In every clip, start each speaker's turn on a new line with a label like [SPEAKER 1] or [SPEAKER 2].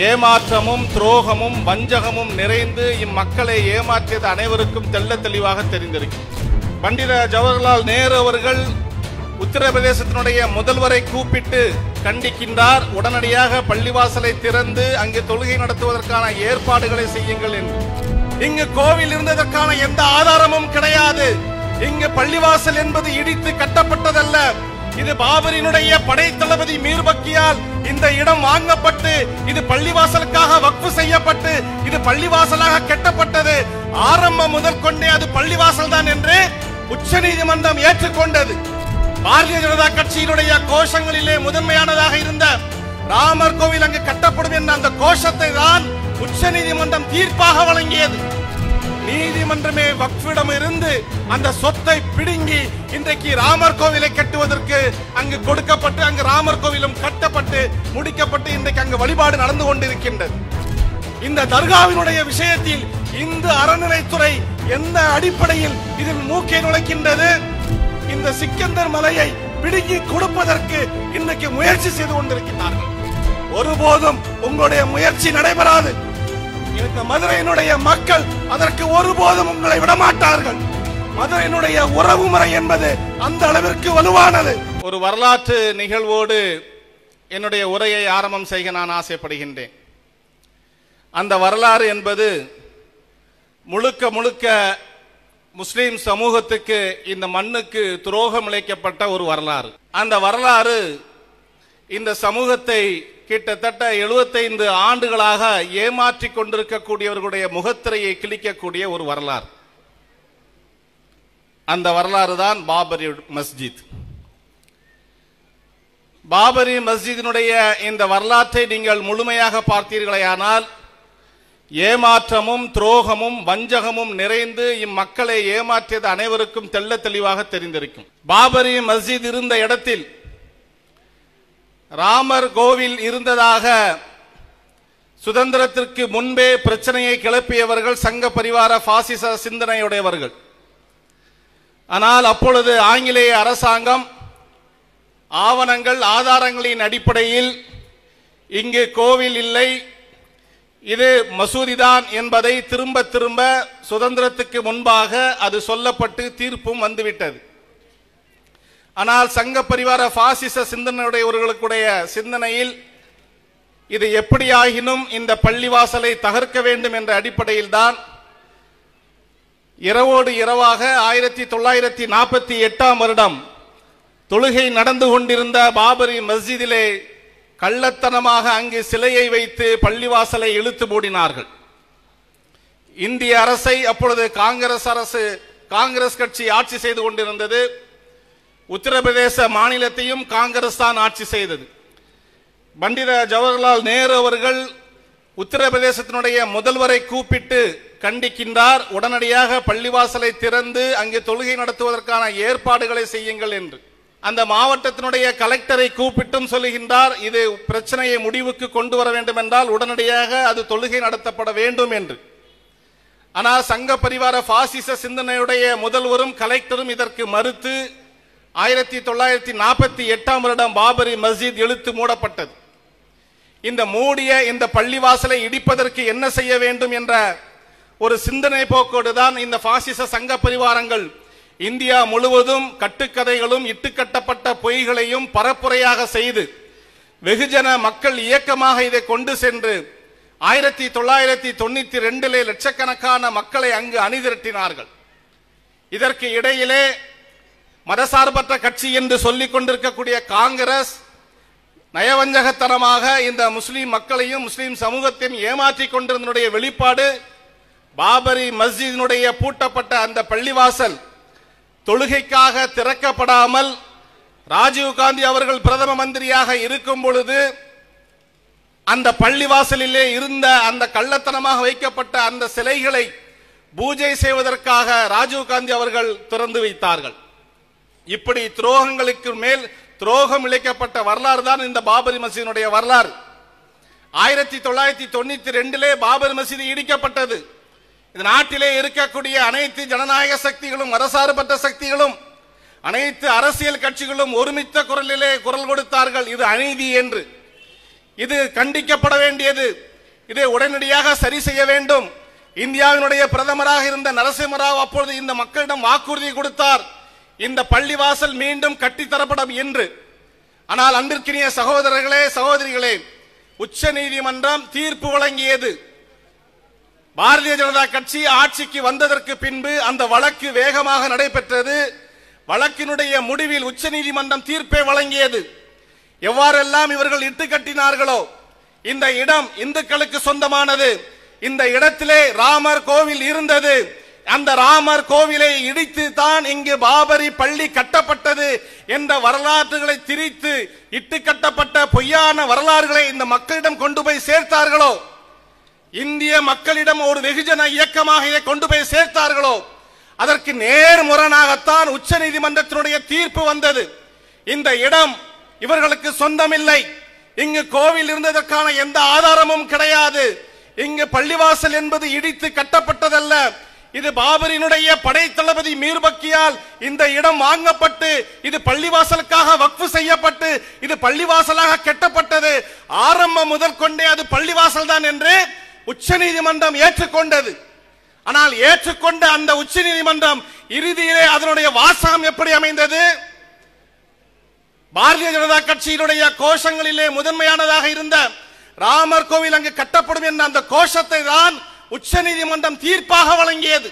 [SPEAKER 1] ஏமாற்றமும் துரோகமும் வஞ்சகமும் நிறைந்து இம்மக்களை ஏமாற்றியது அனைவருக்கும் தெள்ள தெளிவாக தெரிந்திருக்கும். பண்டித ஜவஹர்லால் நேரு அவர்கள் உத்தரப்பிரதேசத்தினுடைய முதல்வரை கூப்பிட்டு கண்டிக்கின்றார். உடனடியாக பள்ளிவாசலை திறந்து அங்கு தொழுகை நடத்துவதற்கான ஏற்பாடுகளை செய்யுங்கள் என்று. இங்கு கோவில் இருந்ததற்கான எந்த ஆதாரமும் கிடையாது. இங்கு பள்ளிவாசல் என்பது இடித்து கட்டப்பட்டதல்ல. இது பாபரினுடைய படை தளபதி மீர்பக்கியால் இந்த இடம் வாங்கப்பட்டு இது பள்ளிவாசலுக்காக வக்ஃப் செய்யப்பட்டு இது பள்ளிவாசலாக கட்டப்பட்டது. ஆரம்பம் முதல் கொண்டே அது பள்ளிவாசல் தான் என்று உச்சநீதிமன்றம் ஏற்றுக்கொண்டது. பாரதிய ஜனதா கட்சியினுடைய கோஷங்களிலே முதன்மையானதாக இருந்த ராமர் கோவில் அங்கு கட்டப்படும் என்ற அந்த கோஷத்தை தான் உச்சநீதிமன்றம் தீர்ப்பாக வழங்கியது. நீதிமன்றமே வக்ஃபிடம் இருந்து அந்த சொத்தை பிடுங்கி இன்றைக்கு ராமர் கோவிலை கட்டுவதற்கு அங்கு கொடுக்கப்பட்டு அங்கு ராமர் கோவிலும் கட்டப்பட்டு முடிக்கப்பட்டு இன்றைக்கு அங்கு வழிபாடு நடந்து கொண்டிருக்கின்றது. இந்த தர்காவினுடைய விஷயத்தில் இந்து அறநிலைத்துறை எந்த அடிப்படையில் இதில் மூக்கை நுழைக்கின்றது? இந்த சிக்கந்தர் மலையை பிடுங்கி கொடுப்பதற்கு இன்றைக்கு முயற்சி செய்து கொண்டிருக்கிறார்கள். ஒருபோதும் உங்களுடைய முயற்சி நடைபெறாது. இந்த மதுரையினுடைய மக்கள் அதற்கு ஒருபோதும் உங்களை விடமாட்டார்கள். மதுரையினுடைய உறவு முறை என்பது அந்த அளவிற்கு வலுவானது. ஒரு வரலாற்று நிகழ்வோடு என்னுடைய உரையை ஆரம்பம் செய்ய நான் ஆசைப்படுகின்றேன். அந்த வரலாறு என்பது முழுக்க முழுக்க முஸ்லிம் சமூகத்துக்கு இந்த மண்ணுக்கு துரோகம் இழைக்கப்பட்ட ஒரு வரலாறு. அந்த வரலாறு இந்த சமூகத்தை கிட்டத்தட்ட 75 ஆண்டுகளாக ஏமாற்றி கொண்டிருக்கக்கூடியவர்களுடைய முகத்திரையை கிழிக்கக்கூடிய ஒரு வரலாறு. அந்த வரலாறு தான் பாபரி மஸ்ஜித். பாபரி மஸ்ஜிதினுடைய இந்த வரலாற்றை நீங்கள் முழுமையாக பார்த்தீர்களேயானால் ஏமாற்றமும் துரோகமும் வஞ்சகமும் நிறைந்து இம்மக்களை ஏமாற்றியது அனைவருக்கும் தெள்ள தெளிவாக தெரிந்திருக்கும். பாபரி மஸ்ஜித் இருந்த இடத்தில் ராமர் கோவில் இருந்ததாக சுதந்திரத்திற்கு முன்பே பிரச்சனையை கிளப்பியவர்கள் சங்க பரிவார பாசிச சிந்தனையுடையவர்கள். ஆனால் அப்பொழுது ஆங்கிலேய அரசாங்கம் ஆவணங்கள் ஆதாரங்களின் அடிப்படையில் இங்கு கோவில் இல்லை, இது மசூதிதான் என்பதை திரும்ப திரும்ப சுதந்திரத்துக்கு முன்பாக அது சொல்லப்பட்டு தீர்ப்பும் வந்துவிட்டது. ஆனால் சங்க பரிவார பாசிச சிந்தனையுடையவர்களுடைய சிந்தனையில் இது எப்படியாகினும் இந்த பள்ளிவாசலை தகர்க்க வேண்டும் என்ற அடிப்படையில் தான் இரவோடு இரவாக 1948ஆம் வருடம் தொழுகை நடந்து கொண்டிருந்த பாபரி மஸ்ஜிதிலே கள்ளத்தனமாக அங்கு சிலையை வைத்து பள்ளிவாசலை இழுத்து மூடினார்கள். இந்திய அரசை அப்பொழுது காங்கிரஸ் கட்சி ஆட்சி செய்து கொண்டிருந்தது. உத்தரப்பிரதேச மாநிலத்தையும் காங்கிரஸ் தான் ஆட்சி செய்தது. பண்டித ஜவஹர்லால் நேரு அவர்கள் உத்தரப்பிரதேசத்தினுடைய முதல்வரை கூப்பிட்டு கண்டிக்கின்றார். உடனடியாக பள்ளிவாசலை திறந்து அங்கே தொழுகை நடத்துவதற்கான ஏற்பாடுகளை செய்யுங்கள் என்று. அந்த மாவட்டத்தினுடைய கலெக்டரை கூப்பிட்டும் சொல்லுகின்றார், இது பிரச்சனையை முடிவுக்கு கொண்டு வர வேண்டும் என்றால் உடனடியாக அது தொழுகை நடத்தப்பட வேண்டும் என்று. ஆனால் சங்க பரிவார பாசிச சிந்தனையுடைய முதல்வரும் கலெக்டரும் இதற்கு மறுத்து 1948ஆம் வருடம் பாபரி மஸ்ஜித் இழுத்து மூடப்பட்டது. இந்த மூடிய இந்த பள்ளிவாசலை இடிப்பதற்கு என்ன செய்ய வேண்டும் என்ற ஒரு சிந்தனை போக்கோடு தான் இந்த பாசிச சங்க பரிவாரங்கள் இந்தியா முழுவதும் கட்டுக்கதைகளும் இட்டுக்கட்டப்பட்ட பொய்களையும் பரப்புரையாக செய்து வெகுஜன மக்கள் இயக்கமாக இதை கொண்டு சென்று 1992 லட்சக்கணக்கான மக்களை அங்கு அணிதிரட்டினார்கள். இதற்கு இடையிலே மதசார்பற்ற கட்சி என்று சொல்லிக் கொண்டிருக்கக்கூடிய காங்கிரஸ் நயவஞ்சகத்தனமாக இந்த முஸ்லிம் மக்களையும் முஸ்லிம் சமூகத்தையும் ஏமாற்றிக் கொண்டிருந்தனுடைய வெளிப்பாடு பாபரி மஸ்ஜிதினுடைய பூட்டப்பட்ட அந்த பள்ளிவாசல் தொழுகைக்காக திறக்கப்படாமல் ராஜீவ்காந்தி அவர்கள் பிரதம மந்திரியாக இருக்கும் பொழுது அந்த பள்ளிவாசலிலே இருந்த அந்த கள்ளத்தனமாக வைக்கப்பட்ட அந்த சிலைகளை பூஜை செய்வதற்காக ராஜீவ்காந்தி அவர்கள் திறந்து வைத்தார்கள். இப்படி துரோகங்களுக்கு மேல் துரோகம் இழைக்கப்பட்ட வரலாறு தான் இந்த பாபரி மஸ்ஜிதினுடைய வரலாறு. 1992 பாபரி மஸ்ஜித் இடிக்கப்பட்டது. இந்த நாட்டிலே இருக்கக்கூடிய அனைத்து ஜனநாயக சக்திகளும் மதசார்பற்ற சக்திகளும் அனைத்து அரசியல் கட்சிகளும் ஒருமித்த குரலிலே குரல் கொடுத்தார்கள், இது அநீதி என்று. இது கண்டிக்கப்பட வேண்டியது. இதை உடனடியாக சரி செய்ய வேண்டும். இந்தியாவினுடைய பிரதமராக இருந்த நரசிம்மராவ் அப்பொழுது இந்த மக்களிடம் வாக்குறுதி கொடுத்தார், இந்த பள்ளிவாசல் மீண்டும் கட்டித்தரப்படும் என்று. ஆனால் அன்பிற்கினிய சகோதரர்களே, சகோதரிகளே, உச்ச நீதிமன்றம் தீர்ப்பு வழங்கியது. பாரதிய ஜனதா கட்சி ஆட்சிக்கு வந்ததற்கு பின்பு அந்த வழக்கு வேகமாக நடைபெற்றது. வழக்கினுடைய முடிவில் உச்ச நீதிமன்றம் தீர்ப்பை வழங்கியது. எவ்வாறெல்லாம் இவர்கள் இட்டு கட்டினார்களோ, இந்த இடம் இந்துக்களுக்கு சொந்தமானது, இந்த இடத்திலே ராமர் கோவில் இருந்தது, அந்த ராமர் கோவிலை இடித்து தான் இங்கு பாபரி பள்ளி கட்டப்பட்டது என்ற வரலாற்றுகளை திரித்து இட்டு கட்டப்பட்ட பொய்யான வரலாறுகளை இந்த மக்களிடம் கொண்டு போய் சேர்த்தார்களோ, இந்திய மக்களிடம் ஒரு வெகுஜன இயக்கமாக இதை கொண்டு போய் சேர்த்தார்களோ, அதற்கு நேர்முரணாகத்தான் உச்ச நீதிமன்றத்தினுடைய தீர்ப்பு வந்தது. இந்த இடம் இவர்களுக்கு சொந்தமில்லை, இங்கு கோவில் இருந்ததற்கான எந்த ஆதாரமும் கிடையாது, இங்கு பள்ளிவாசல் என்பது இடித்து கட்டப்பட்டதல்ல, இது பாபரினுடைய படை தளபதி மீர்பக்கியால் இந்த இடம் வாங்கப்பட்டு இது பள்ளிவாசலுக்காக வக்ஃப் செய்யப்பட்டு இது பள்ளிவாசலாக கட்டப்பட்டது, ஆரம்பம் முதல் கொண்டே அது பள்ளிவாசல் தான் என்று உச்ச நீதிமன்றம் ஏற்றுக்கொண்டது. ஆனால் ஏற்றுக்கொண்ட அந்த உச்ச நீதிமன்றம் இறுதியிலே அதனுடைய வாசகம் எப்படி அமைந்தது? பாரதிய ஜனதா கட்சியினுடைய கோஷங்களிலே முதன்மையானதாக இருந்த ராமர் கோவில் அங்கு கட்டப்படும் என்ற அந்த கோஷத்தை தான் உச்ச நீதிமன்றம் தீர்ப்பாக வழங்கியது.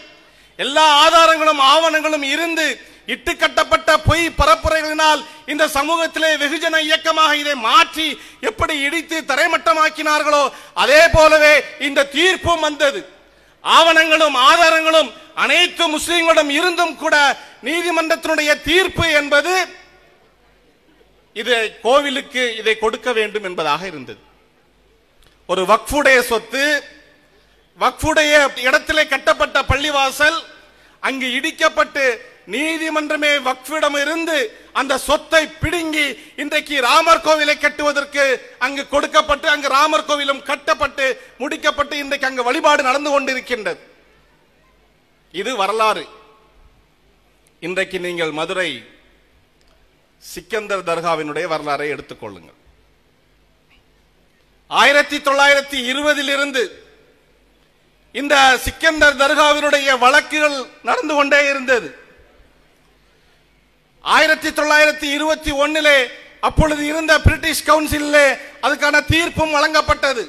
[SPEAKER 1] எல்லா ஆதாரங்களும் ஆவணங்களும் இருந்து இட்டு கட்டப்பட்ட பொய் பரப்புரைகளினால் இந்த சமூகத்திலே வெகுஜன இயக்கமாக இதை மாற்றி எப்படி இடித்து தரைமட்டமாக்கினார்களோ அதே போலவே இந்த தீர்ப்பும் வந்தது. ஆவணங்களும் ஆதாரங்களும் அனைத்து முஸ்லிம்களிடம் இருந்தும் கூட நீதிமன்றத்தினுடைய தீர்ப்பு என்பது இதை கோவிலுக்கு இதை கொடுக்க வேண்டும் என்பதாக இருந்தது. ஒரு வக்ஃபுடைய சொத்து, வக்ஃபுடைய இடத்திலே கட்டப்பட்ட பள்ளிவாசல் அங்கு இடிக்கப்பட்டு நீதிமன்றமே வக்ஃபிடம் இருந்து அந்த சொத்தை பிடுங்கி இன்றைக்கு ராமர் கோவிலை கட்டுவதற்கு அங்கு கொடுக்கப்பட்டு அங்கு ராமர் கோவிலும் கட்டப்பட்டு முடிக்கப்பட்டு இன்றைக்கு அங்கு வழிபாடு நடந்து கொண்டிருக்கின்றது. இது வரலாறு. இன்றைக்கு நீங்கள் மதுரை சிக்கந்தர் தர்காவினுடைய வரலாறை எடுத்துக்கொள்ளுங்கள். 1920 இருந்து இந்த சிக்கந்தர் தர்காவினுடைய வழக்குகள் நடந்து கொண்டே இருந்தது. 1921 அப்பொழுது இருந்த பிரிட்டிஷ் கவுன்சிலே அதுக்கான தீர்ப்பும் வழங்கப்பட்டது.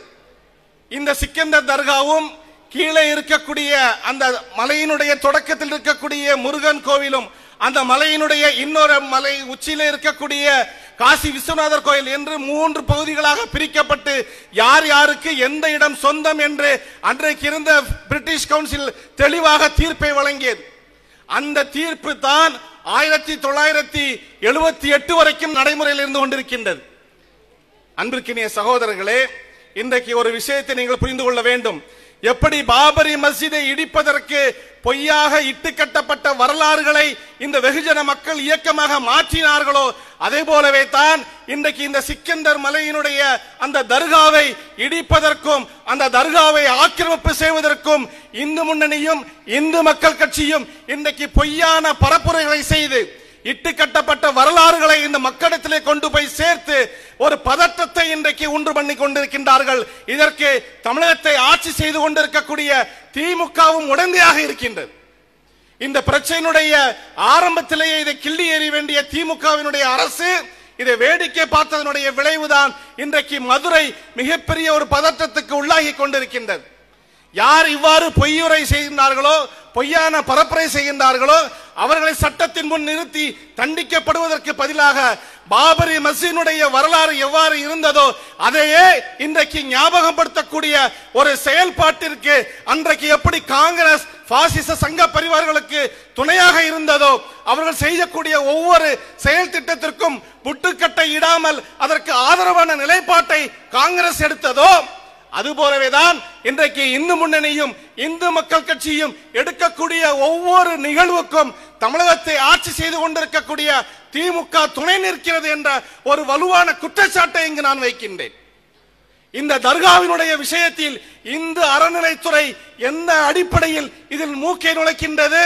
[SPEAKER 1] இந்த சிக்கந்தர் தர்காவும் கீழே இருக்கக்கூடிய அந்த மலையினுடைய தொடக்கத்தில் இருக்கக்கூடிய முருகன் கோவிலும் அந்த மலையினுடைய இன்னொரு மலை உச்சியில இருக்கக்கூடிய காசி விஸ்வநாதர் கோயில் என்று 3 பகுதிகளாக பிரிக்கப்பட்டு யார் யாருக்கு எந்த இடம் சொந்தம் என்று அன்றைக்கு இருந்த பிரிட்டிஷ் கவுன்சில் தெளிவாக தீர்ப்பை வழங்கியது. அந்த தீர்ப்பு தான் 1978 வரைக்கும் நடைமுறையில் இருந்து கொண்டிருக்கின்றது. அன்பிற்கினிய சகோதரர்களே, இன்றைக்கு ஒரு விஷயத்தை நீங்கள் புரிந்து கொள்ள வேண்டும். எப்படி பாபரி மஸ்ஜிதை இடிப்பதற்கு பொய்யாக இட்டு கட்டப்பட்ட வரலாறுகளை இந்த வெகுஜன மக்கள் இயக்கமாக மாற்றினார்களோ அதே போலவே தான் இன்றைக்கு இந்த சிக்கந்தர் மலையினுடைய அந்த தர்காவை இடிப்பதற்கும் அந்த தர்காவை ஆக்கிரமிப்பு செய்வதற்கும் இந்து முன்னணியும் இந்து மக்கள் கட்சியும் இன்றைக்கு பொய்யான பரப்புரைகளை செய்து இட்டு கட்டப்பட்ட வரலாறுகளை இந்த மக்களிடத்திலே கொண்டு போய் சேர்த்து ஒரு பதற்றத்தை இன்றைக்கு உண்டு பண்ணி கொண்டிருக்கின்றார்கள். இதற்கு தமிழகத்தை ஆட்சி செய்து கொண்டிருக்கக்கூடிய திமுகவும் உடந்தையாக இருக்கின்றது. இந்த பிரச்சனையுடைய ஆரம்பத்திலேயே இதை கிள்ளி எறிய வேண்டிய திமுகவினுடைய அரசு இதை வேடிக்கை பார்த்ததனுடைய விளைவுதான் இன்றைக்கு மதுரை மிகப்பெரிய ஒரு பதற்றத்துக்கு உள்ளாகி கொண்டிருக்கின்றது. யார் இவ்வாறு பொய்யுரை செய்கின்றார்களோ, பொய்யான பரப்புரை செய்கின்றார்களோ அவர்களை சட்டத்தின் முன் நிறுத்தி தண்டிக்கப்படுவதற்கு பதிலாக பாபரி மஸ்ஜினுடைய வரலாறு எவ்வாறு இருந்ததோ அதையே இன்றைக்கு ஞாபகப்படுத்தக்கூடிய ஒரு செயல்பாட்டிற்கு அன்றைக்கு எப்படி காங்கிரஸ் பாசிச சங்க பரிவார்களுக்கு துணையாக இருந்ததோ அவர்கள் செய்யக்கூடிய ஒவ்வொரு செயல் திட்டத்திற்கும் புட்டுக்கட்டை இடாமல் அதற்கு ஆதரவான நிலைப்பாட்டை காங்கிரஸ் எடுத்ததோ அதுபோலவேதான் இன்றைக்கு இந்து முன்னணியும் இந்து மக்கள் கட்சியும் எடுக்கக்கூடிய ஒவ்வொரு நிகழ்வுக்கும் தமிழகத்தை ஆட்சி செய்து கொண்டிருக்கக்கூடிய திமுக துணை நிற்கிறது என்ற ஒரு வலுவான குற்றச்சாட்டை இங்கு நான் வைக்கின்றேன். இந்த தர்காவினுடைய விஷயத்தில் இந்து அறநிலைத்துறை எந்த அடிப்படையில் இதில் மூக்கை நுழைக்கின்றது?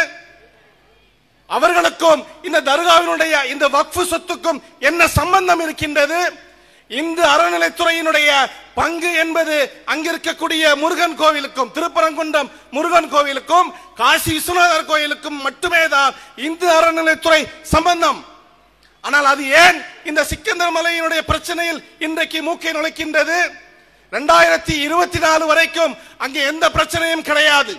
[SPEAKER 1] அவர்களுக்கும் இந்த தர்காவினுடைய இந்த வக்ஃப் சொத்துக்கும் என்ன சம்பந்தம் இருக்கின்றது? இந்து அறநிலைத்துறையினுடைய பங்கு என்பது அங்கிருக்கக்கூடிய முருகன் கோவிலுக்கும், திருப்பரங்குன்றம் முருகன் கோவிலுக்கும், காசி விஸ்வநாதர் கோயிலுக்கும் மட்டுமே தான் இந்து அறநிலைத்துறை சம்பந்தம். ஆனால் அது ஏன் இந்த சிக்கந்தர் மலையினுடைய பிரச்சனையில் இன்றைக்கு மூக்கை நுழைக்கின்றது? 2024 வரைக்கும் அங்கே எந்த பிரச்சனையும் கிடையாது.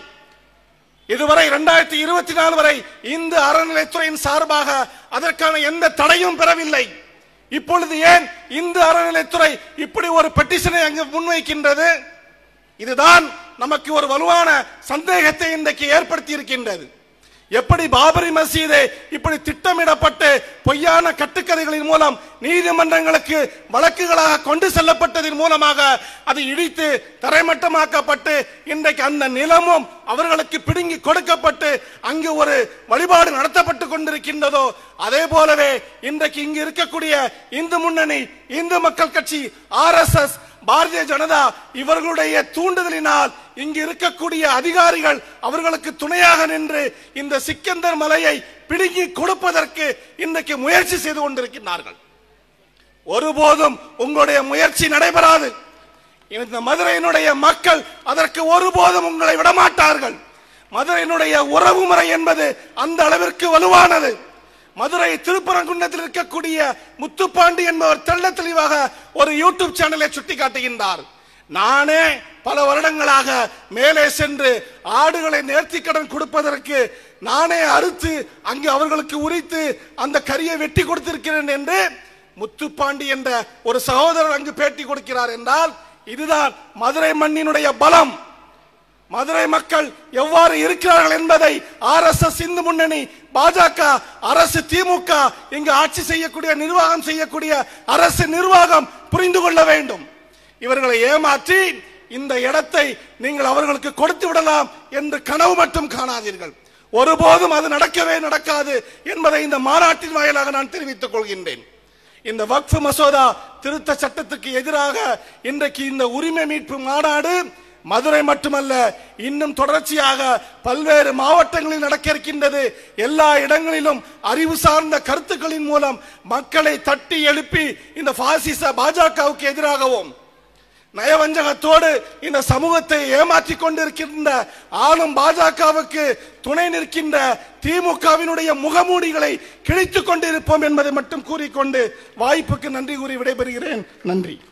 [SPEAKER 1] இதுவரை 2024 வரை இந்து அறநிலைத்துறையின் சார்பாக அதற்கான எந்த தடையும் பெறவில்லை. இப்பொழுது ஏன் இந்து அறநிலைத்துறை இப்படி ஒரு பெட்டிஷனை அங்கு முன்வைக்கின்றது? இதுதான் நமக்கு ஒரு வலுவான சந்தேகத்தை இன்றைக்கு ஏற்படுத்தி இருக்கின்றது. எப்படி பாபரி மசீதை இப்படி திட்டமிடப்பட்டு பொய்யான கட்டுக்கதைகளின் மூலம் நீதிமன்றங்களுக்கு வழக்குகளாக கொண்டு செல்லப்பட்டதன் மூலமாக அது இடித்து தரைமட்டமாக்கப்பட்டு இன்றைக்கு அந்த நிலமும் அவர்களுக்கு பிடுங்கி கொடுக்கப்பட்டு அங்கு ஒரு வழிபாடு நடத்தப்பட்டு கொண்டிருக்கின்றதோ, அதே போலவே இன்றைக்கு இங்கு இருக்கக்கூடிய இந்து முன்னணி, இந்து மக்கள் கட்சி, RSS, பாரதிய ஜனதா இவர்களுடைய தூண்டுதலினால் இங்கு இருக்கக்கூடிய அதிகாரிகள் அவர்களுக்கு துணையாக நின்று இந்த சிக்கந்தர் மலையை பிடுங்கி கொடுப்பதற்கு இன்றைக்கு முயற்சி செய்து கொண்டிருக்கிறார்கள். ஒருபோதும் உங்களுடைய முயற்சி நடைபெறாது. இந்த மதுரையினுடைய மக்கள் அதற்கு ஒருபோதும் உங்களை விடமாட்டார்கள். மதுரையினுடைய உறவு முறை என்பது அந்த அளவிற்கு வலுவானது. மதுரை திருப்பரங்குன்றத்தில் இருக்கக்கூடிய முத்துப்பாண்டி என்பவர் தெள்ள தெளிவாக ஒரு யூடியூப் சேனலை சுட்டிக்காட்டுகின்றார். நானே பல வருடங்களாக மேலே சென்று ஆடுகளை நேர்த்தி கடன் கொடுப்பதற்கு நானே அறுத்து அங்கு அவர்களுக்கு உரித்து அந்த கரியை வெட்டி கொடுத்திருக்கிறேன் என்று முத்துப்பாண்டி என்ற ஒரு சகோதரர் அங்கு பேட்டி கொடுக்கிறார் என்றால் இதுதான் மதுரை மண்ணினுடைய பலம். மதுரை மக்கள் எவ்வாறு இருக்கிறார்கள் என்பதை RSS, இந்து முன்னணி, பாஜக அரசு, திமுக இங்கு ஆட்சி செய்யக்கூடிய நிர்வாகம் செய்யக்கூடிய அரசு நிர்வாகம் புரிந்து கொள்ள வேண்டும். இவர்களை ஏமாற்றி இந்த இடத்தை நீங்கள் அவர்களுக்கு கொடுத்து விடலாம் என்று கனவு மட்டும் காணாதீர்கள். ஒருபோதும் அது நடக்கவே நடக்காது என்பதை இந்த மாநாட்டின் வாயிலாக நான் தெரிவித்துக் கொள்கின்றேன். இந்த வக்ஃப் மசோதா திருத்த சட்டத்துக்கு எதிராக இன்றைக்கு இந்த உரிமை மீட்பு மாநாடு மதுரை மட்டுமல்ல, இன்னும் தொடர்ச்சியாக பல்வேறு மாவட்டங்களில் நடக்க இருக்கின்றது. எல்லா இடங்களிலும் அறிவு சார்ந்த கருத்துக்களின் மூலம் மக்களை தட்டி எழுப்பி இந்த பாசிச பாஜகவுக்கு எதிராகவும் நயவஞ்சகத்தோடு இந்த சமூகத்தை ஏமாற்றி கொண்டிருக்கின்ற ஆளும் பாஜகவுக்கு துணை நிற்கின்ற திமுகவினுடைய முகமூடிகளை கிழித்துக் கொண்டிருப்போம் என்பதை மட்டும் கூறிக்கொண்டு வாய்ப்புக்கு நன்றி கூறி விடைபெறுகிறேன். நன்றி.